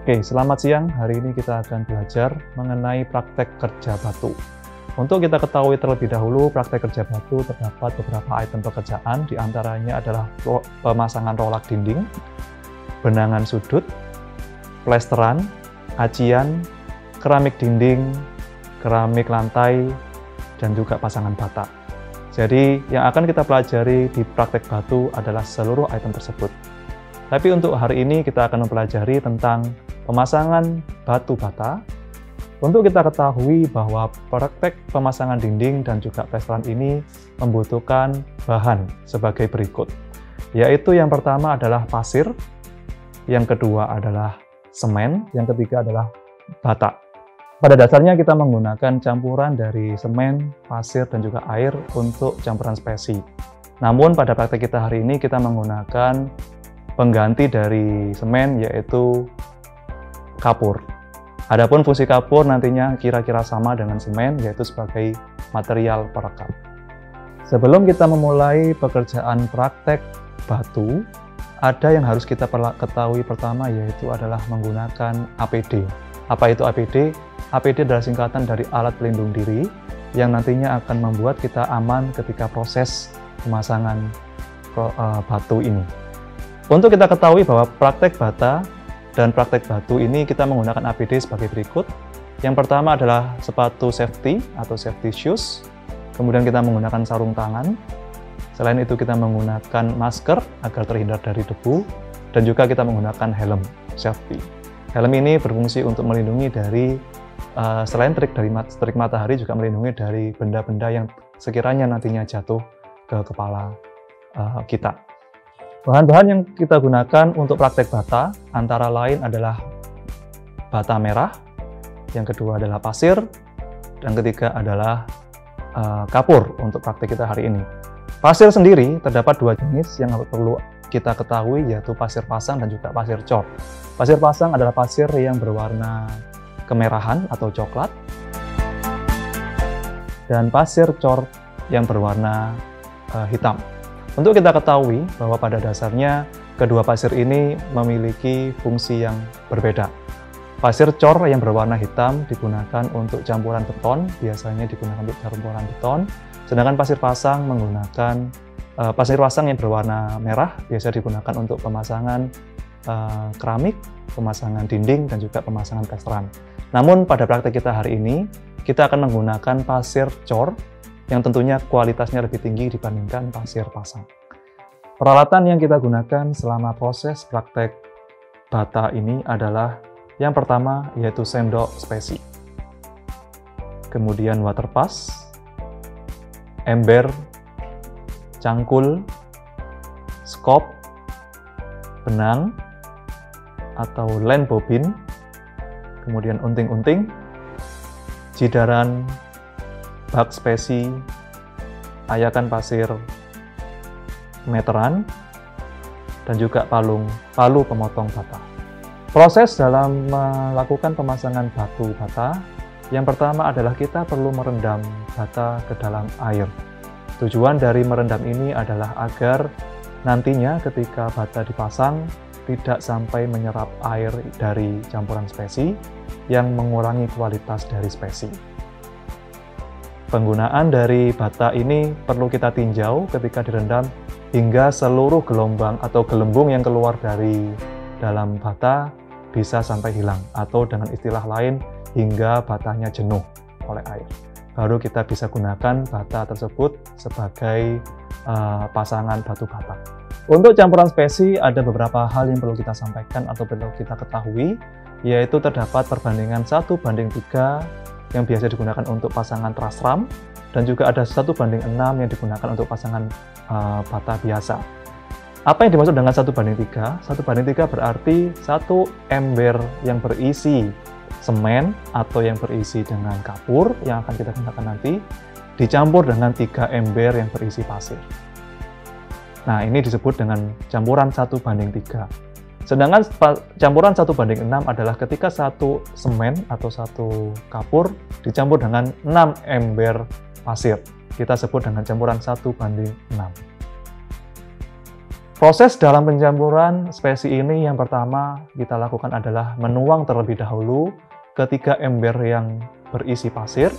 Oke, selamat siang. Hari ini kita akan belajar mengenai praktek kerja batu. Untuk kita ketahui terlebih dahulu, praktek kerja batu terdapat beberapa item pekerjaan, diantaranya adalah pemasangan rolak dinding, benangan sudut, plesteran, acian, keramik dinding, keramik lantai, dan juga pasangan bata. Jadi, yang akan kita pelajari di praktek batu adalah seluruh item tersebut. Tapi untuk hari ini kita akan mempelajari tentang pemasangan batu bata. Untuk kita ketahui bahwa praktek pemasangan dinding dan juga plesteran ini membutuhkan bahan sebagai berikut. Yaitu yang pertama adalah pasir, yang kedua adalah semen, yang ketiga adalah bata. Pada dasarnya kita menggunakan campuran dari semen, pasir, dan juga air untuk campuran spesi. Namun pada praktek kita hari ini kita menggunakan pengganti dari semen, yaitu kapur. Adapun fungsi kapur nantinya kira-kira sama dengan semen, yaitu sebagai material perekat. Sebelum kita memulai pekerjaan praktek batu, ada yang harus kita ketahui pertama, yaitu adalah menggunakan APD. Apa itu APD? APD adalah singkatan dari alat pelindung diri yang nantinya akan membuat kita aman ketika proses pemasangan batu ini. Untuk kita ketahui bahwa praktek bata dan praktek batu ini kita menggunakan APD sebagai berikut. Yang pertama adalah sepatu safety atau safety shoes. Kemudian kita menggunakan sarung tangan. Selain itu kita menggunakan masker agar terhindar dari debu. Dan juga kita menggunakan helm safety. Helm ini berfungsi untuk melindungi dari, selain terik matahari, juga melindungi dari benda-benda yang sekiranya nantinya jatuh ke kepala kita. Bahan-bahan yang kita gunakan untuk praktek bata antara lain adalah bata merah, yang kedua adalah pasir, dan ketiga adalah kapur untuk praktek kita hari ini. Pasir sendiri terdapat dua jenis yang perlu kita ketahui, yaitu pasir pasang dan juga pasir cor. Pasir pasang adalah pasir yang berwarna kemerahan atau coklat, dan pasir cor yang berwarna hitam. Untuk kita ketahui bahwa pada dasarnya kedua pasir ini memiliki fungsi yang berbeda. Pasir cor yang berwarna hitam digunakan untuk campuran beton, biasanya digunakan untuk campuran beton. Sedangkan pasir pasang menggunakan pasir pasang yang berwarna merah biasa digunakan untuk pemasangan keramik, pemasangan dinding, dan juga pemasangan plesteran. Namun pada praktek kita hari ini kita akan menggunakan pasir cor yang tentunya kualitasnya lebih tinggi dibandingkan pasir pasang. Peralatan yang kita gunakan selama proses praktek bata ini adalah yang pertama yaitu sendok spesi, kemudian water pass, ember, cangkul, skop, benang atau lem bobin, kemudian unting-unting, jidaran, bak spesi, ayakan pasir meteran, dan juga palu pemotong bata. Proses dalam melakukan pemasangan batu bata, yang pertama adalah kita perlu merendam bata ke dalam air. Tujuan dari merendam ini adalah agar nantinya ketika bata dipasang tidak sampai menyerap air dari campuran spesi yang mengurangi kualitas dari spesi. Penggunaan dari bata ini perlu kita tinjau ketika direndam hingga seluruh gelombang atau gelembung yang keluar dari dalam bata bisa sampai hilang, atau dengan istilah lain hingga batanya jenuh oleh air. Baru kita bisa gunakan bata tersebut sebagai pasangan batu bata. Untuk campuran spesi ada beberapa hal yang perlu kita sampaikan atau perlu kita ketahui, yaitu terdapat perbandingan 1:3 yang biasa digunakan untuk pasangan truss ram, dan juga ada 1:6 yang digunakan untuk pasangan bata biasa. Apa yang dimaksud dengan 1:3? 1:3 berarti satu ember yang berisi semen atau yang berisi dengan kapur yang akan kita gunakan nanti dicampur dengan 3 ember yang berisi pasir. Nah, ini disebut dengan campuran 1:3. Sedangkan campuran 1:6 adalah ketika satu semen atau satu kapur dicampur dengan 6 ember pasir. Kita sebut dengan campuran 1:6. Proses dalam pencampuran spesi ini yang pertama kita lakukan adalah menuang terlebih dahulu ketiga ember yang berisi pasir.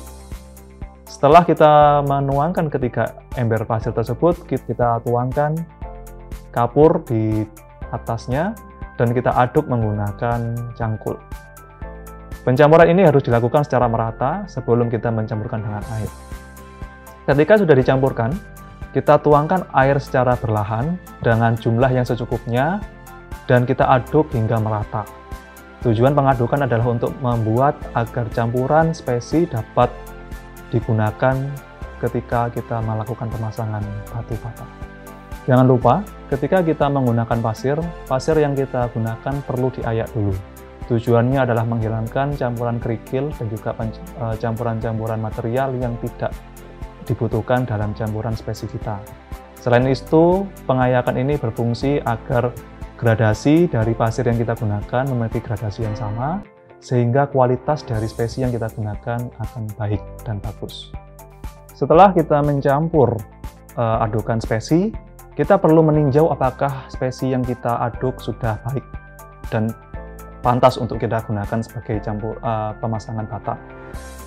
Setelah kita menuangkan ketiga ember pasir tersebut, kita tuangkan kapur di atasnya dan kita aduk menggunakan cangkul. Pencampuran ini harus dilakukan secara merata sebelum kita mencampurkan dengan air. Ketika sudah dicampurkan, kita tuangkan air secara perlahan dengan jumlah yang secukupnya dan kita aduk hingga merata. Tujuan pengadukan adalah untuk membuat agar campuran spesi dapat digunakan ketika kita melakukan pemasangan batu bata. Jangan lupa, ketika kita menggunakan pasir yang kita gunakan perlu diayak dulu. Tujuannya adalah menghilangkan campuran kerikil dan juga campuran-campuran material yang tidak dibutuhkan dalam campuran spesi kita. Selain itu, pengayakan ini berfungsi agar gradasi dari pasir yang kita gunakan memiliki gradasi yang sama, sehingga kualitas dari spesi yang kita gunakan akan baik dan bagus. Setelah kita mencampur adukan spesi, kita perlu meninjau apakah spesi yang kita aduk sudah baik dan pantas untuk kita gunakan sebagai pemasangan bata.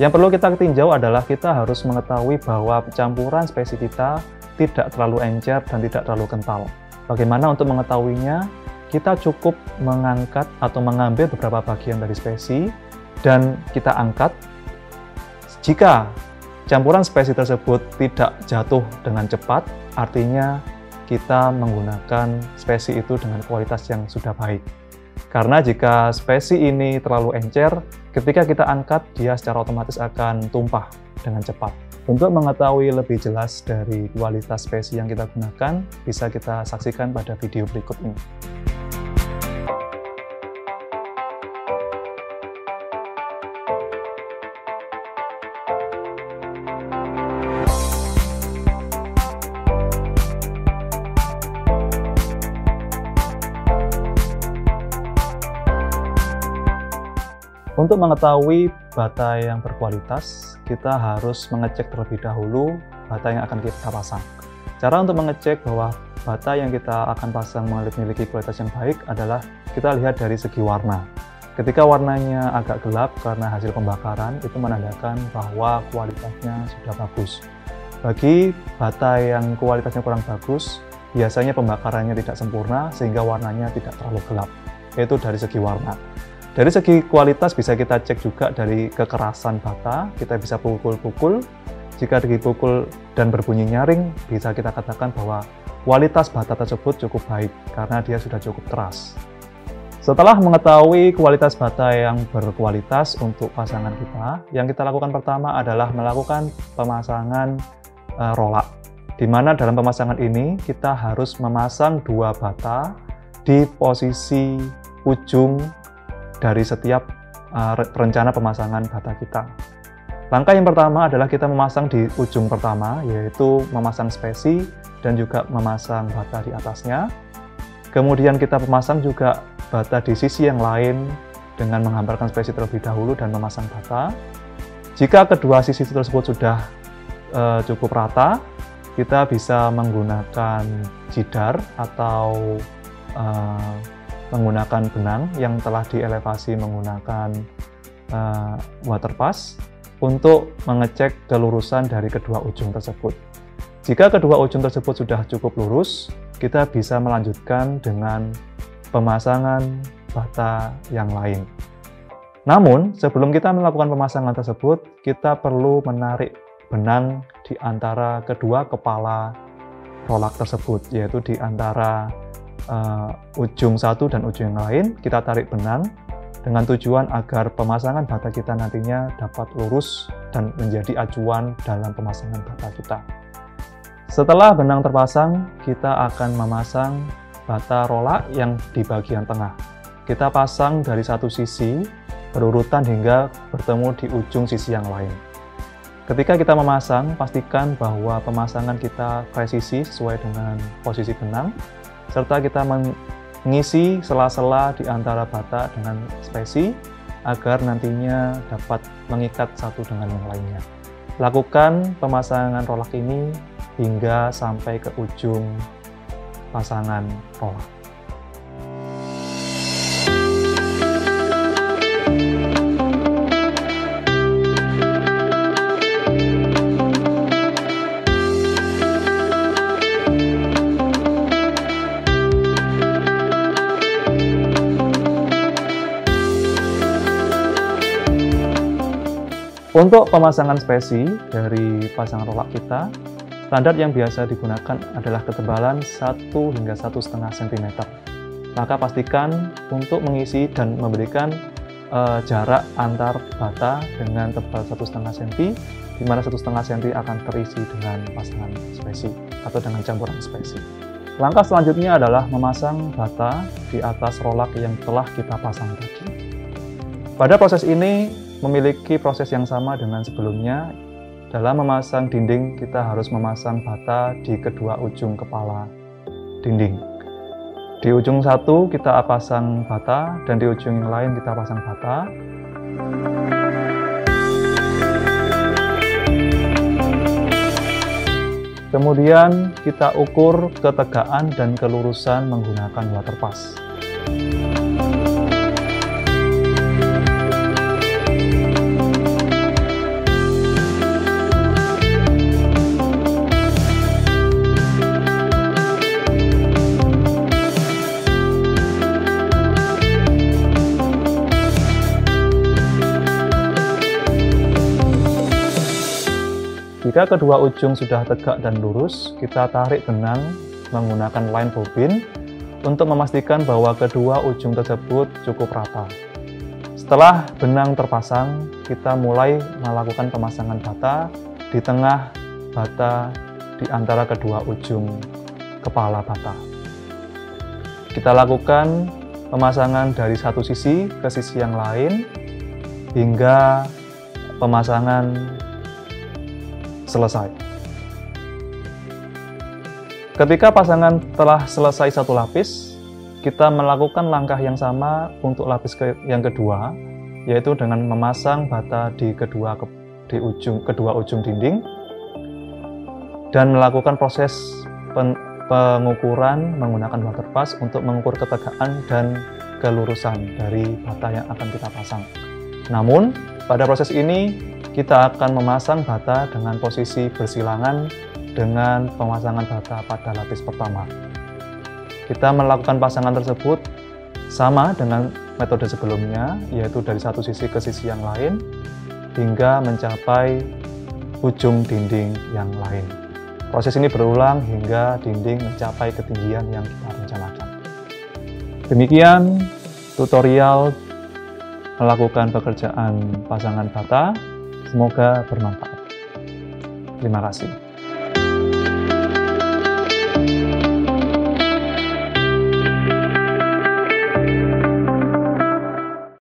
Yang perlu kita tinjau adalah kita harus mengetahui bahwa campuran spesi kita tidak terlalu encer dan tidak terlalu kental. Bagaimana untuk mengetahuinya? Kita cukup mengangkat atau mengambil beberapa bagian dari spesi dan kita angkat. Jika campuran spesi tersebut tidak jatuh dengan cepat, artinya kita menggunakan spesi itu dengan kualitas yang sudah baik. Karena jika spesi ini terlalu encer, ketika kita angkat, dia secara otomatis akan tumpah dengan cepat. Untuk mengetahui lebih jelas dari kualitas spesi yang kita gunakan, bisa kita saksikan pada video berikut ini. Untuk mengetahui bata yang berkualitas, kita harus mengecek terlebih dahulu bata yang akan kita pasang. Cara untuk mengecek bahwa bata yang kita akan pasang memiliki kualitas yang baik adalah kita lihat dari segi warna. Ketika warnanya agak gelap karena hasil pembakaran, itu menandakan bahwa kualitasnya sudah bagus. Bagi bata yang kualitasnya kurang bagus, biasanya pembakarannya tidak sempurna sehingga warnanya tidak terlalu gelap, yaitu dari segi warna. Dari segi kualitas bisa kita cek juga dari kekerasan bata, kita bisa pukul-pukul. Jika dipukul dan berbunyi nyaring, bisa kita katakan bahwa kualitas bata tersebut cukup baik karena dia sudah cukup keras. Setelah mengetahui kualitas bata yang berkualitas untuk pasangan kita, yang kita lakukan pertama adalah melakukan pemasangan rolak. Di mana dalam pemasangan ini kita harus memasang dua bata di posisi ujung dari setiap rencana pemasangan bata kita. Langkah yang pertama adalah kita memasang di ujung pertama, yaitu memasang spesi dan juga memasang bata di atasnya. Kemudian kita memasang juga bata di sisi yang lain dengan menghamparkan spesi terlebih dahulu dan memasang bata. Jika kedua sisi tersebut sudah cukup rata, kita bisa menggunakan jidar atau menggunakan benang yang telah dielevasi menggunakan water pass untuk mengecek kelurusan dari kedua ujung tersebut. Jika kedua ujung tersebut sudah cukup lurus, kita bisa melanjutkan dengan pemasangan bata yang lain. Namun, sebelum kita melakukan pemasangan tersebut, kita perlu menarik benang di antara kedua kepala rolak tersebut, yaitu di antara ujung satu dan ujung yang lain. Kita tarik benang dengan tujuan agar pemasangan bata kita nantinya dapat lurus dan menjadi acuan dalam pemasangan bata kita. Setelah benang terpasang, kita akan memasang bata rolak yang di bagian tengah. Kita pasang dari satu sisi berurutan hingga bertemu di ujung sisi yang lain. Ketika kita memasang, pastikan bahwa pemasangan kita presisi sesuai dengan posisi benang, serta kita mengisi sela-sela di antara bata dengan spesi agar nantinya dapat mengikat satu dengan yang lainnya. Lakukan pemasangan rolak ini hingga sampai ke ujung pasangan rolak. Untuk pemasangan spesi dari pasangan rolak kita, standar yang biasa digunakan adalah ketebalan 1 hingga 1,5 cm. Maka pastikan untuk mengisi dan memberikan jarak antar bata dengan tebal 1,5 cm, di mana 1,5 cm akan terisi dengan pasangan spesi atau dengan campuran spesi. Langkah selanjutnya adalah memasang bata di atas rolak yang telah kita pasang tadi. Pada proses ini memiliki proses yang sama dengan sebelumnya. Dalam memasang dinding, kita harus memasang bata di kedua ujung kepala dinding. Di ujung satu kita pasang bata, dan di ujung yang lain kita pasang bata. Kemudian kita ukur ketegaan dan kelurusan menggunakan waterpass. Jika kedua ujung sudah tegak dan lurus, kita tarik benang menggunakan line bobin untuk memastikan bahwa kedua ujung tersebut cukup rata. Setelah benang terpasang, kita mulai melakukan pemasangan bata di tengah bata di antara kedua ujung kepala bata. Kita lakukan pemasangan dari satu sisi ke sisi yang lain hingga pemasangan selesai. Ketika pasangan telah selesai satu lapis, kita melakukan langkah yang sama untuk lapis yang kedua, yaitu dengan memasang bata di kedua ujung dinding dan melakukan proses pengukuran menggunakan waterpass untuk mengukur ketegaan dan kelurusan dari bata yang akan kita pasang. Namun, pada proses ini kita akan memasang bata dengan posisi bersilangan dengan pemasangan bata pada lapis pertama. Kita melakukan pasangan tersebut sama dengan metode sebelumnya, yaitu dari satu sisi ke sisi yang lain, hingga mencapai ujung dinding yang lain. Proses ini berulang hingga dinding mencapai ketinggian yang kita rencanakan. Demikian tutorial melakukan pekerjaan pasangan bata. Semoga bermanfaat. Terima kasih.